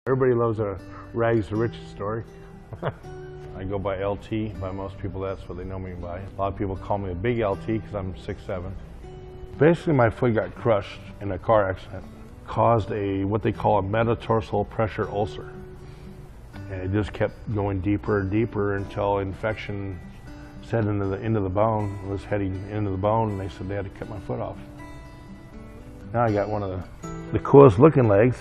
Everybody loves a rags to riches story. I go by LT. By most people, that's what they know me by. A lot of people call me a big LT because I'm 6'7". Basically, my foot got crushed in a car accident. Caused what they call a metatarsal pressure ulcer. And it just kept going deeper and deeper until infection set into the bone. It was heading into the bone, and they said they had to cut my foot off. Now I got one of the coolest looking legs.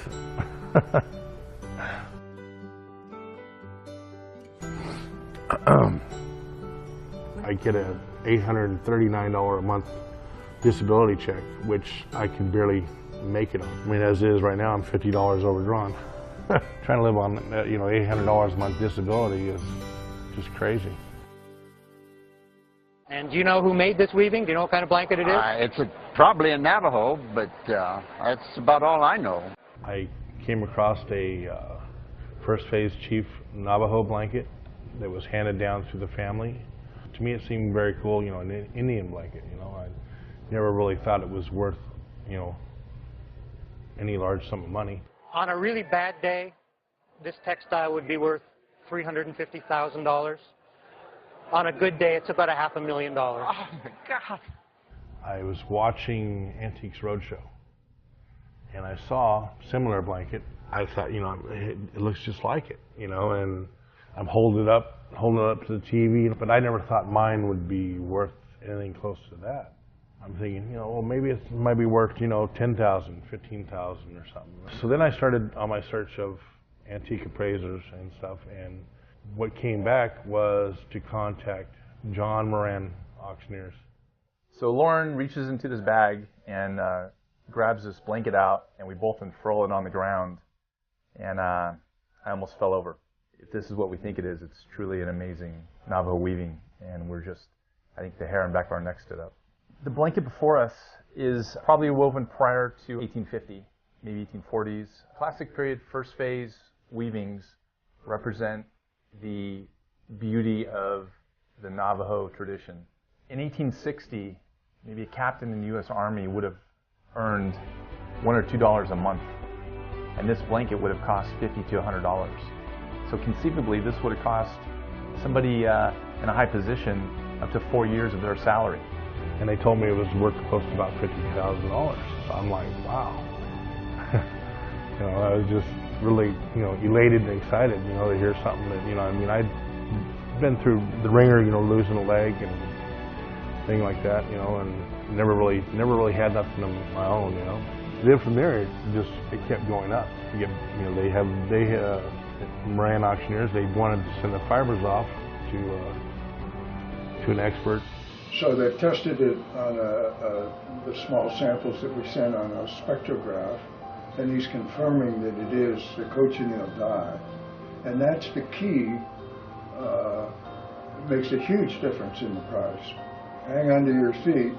I get a $839 a month disability check, which I can barely make it on. I mean, as is right now, I'm $50 overdrawn. Trying to live on, $800 a month disability is just crazy. And do you know who made this weaving? Do you know what kind of blanket it is? It's probably a Navajo, but that's about all I know. I came across a First Phase Chief Navajo blanket that was handed down through the family. To me, it seemed very cool, an Indian blanket. I never really thought it was worth, any large sum of money. On a really bad day, this textile would be worth $350,000. On a good day, it's about $500,000. Oh my God! I was watching Antiques Roadshow, and I saw a similar blanket. I thought, it looks just like it, and I'm holding it up to the TV, but I never thought mine would be worth anything close to that. I'm thinking, well, maybe it might be worth, $10,000, $15,000 or something. So then I started on my search of antique appraisers and stuff, and what came back was to contact John Moran Auctioneers. So Lauren reaches into this bag and grabs this blanket out, and we both unfurl it on the ground, and I almost fell over. If this is what we think it is, it's truly an amazing Navajo weaving, and I think the hair on the back of our neck stood up. The blanket before us is probably woven prior to 1850, maybe 1840s. Classic period first phase weavings represent the beauty of the Navajo tradition. In 1860, maybe a captain in the U.S. Army would have earned $1 or $2 a month, and this blanket would have cost $50 to $100. So conceivably, this would have cost somebody in a high position up to 4 years of their salary. And they told me it was worth close to about $50,000. So I'm like, wow. I was just really, elated and excited, to hear something that, I'd been through the ringer, losing a leg and thing like that, and never really had nothing of my own, Then from there, it kept going up. Moran Auctioneers, they wanted to send the fibers off to an expert. So they tested it on the small samples that we sent on a spectrograph, and he's confirming that it is the cochineal dye. And that's the key. It makes a huge difference in the price. Hang on to your feet.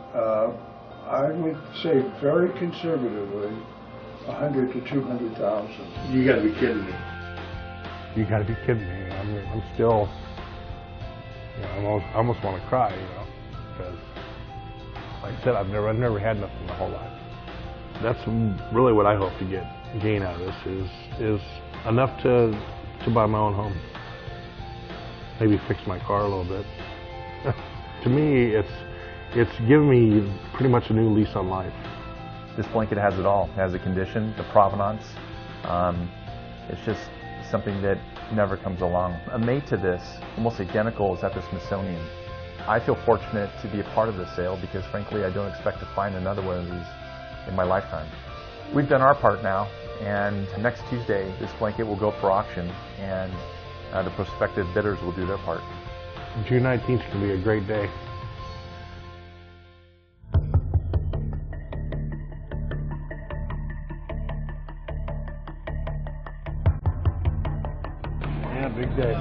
I would say very conservatively, $100,000 to $200,000. You gotta be kidding me. You gotta be kidding me. I'm still, I almost want to cry, because, like I said, I've never had nothing my whole life. That's really what I hope to gain out of this is enough to buy my own home. Maybe fix my car a little bit. To me, it's given me pretty much a new lease on life. This blanket has it all. It has the condition, the provenance. It's just something that never comes along. A mate to this, almost identical, is at the Smithsonian. I feel fortunate to be a part of this sale because, frankly, I don't expect to find another one of these in my lifetime. We've done our part now, and next Tuesday, this blanket will go for auction, and the prospective bidders will do their part. June 19th can be a great day. Yeah, big day.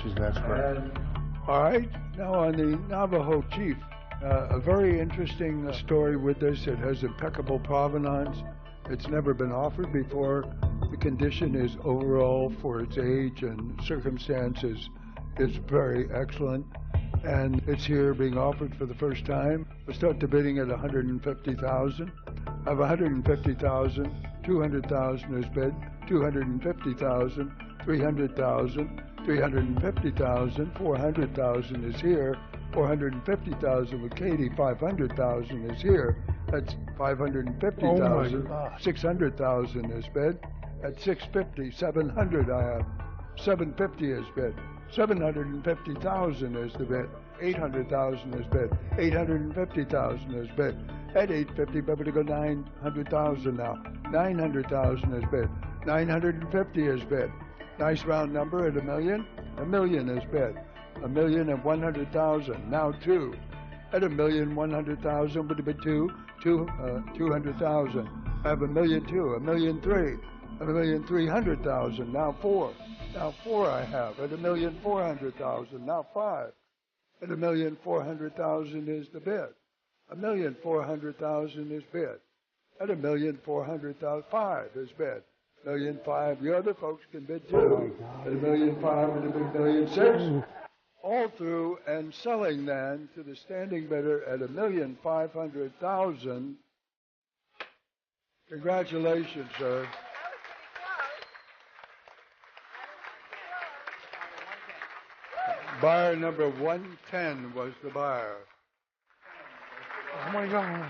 She's an expert. All right, now on the Navajo Chief. A very interesting story with this. It has impeccable provenance. It's never been offered before. The condition is overall, for its age and circumstances, is very excellent. and it's here being offered for the first time. We'll start the bidding at 150,000. Of 150,000, 200,000 is bid, 250,000, 300,000, 350,000, 400,000 is here, 450,000 with Katie, 500,000 is here. That's 550,000. 600,000 is bid. At 650, 700 I have. 750 is bid. 750,000 is the bid. 800,000 is bid. 850,000 is bid. At 850, but to go 900,000 now. 900,000 is bid. 950 is bid. Nice round number at $1 million. $1 million is bid. 1,100,000. Now 2. At 1,100,000 would have been 200,000. I have 1,000,002. 1,000,003. 1,300,000. Now 4. Now 4 I have. At 1,400,000. Now 5. At 1,400,000 is the bid. 1,400,000 is bid. At 1,400,000, 5 is bid. 1,000,005. The other folks can bid too. At 1,000,005 and a big 1,000,006. All through and selling then to the standing bidder at 1,500,000. Congratulations, sir. Buyer number 110 was the buyer. Oh my God.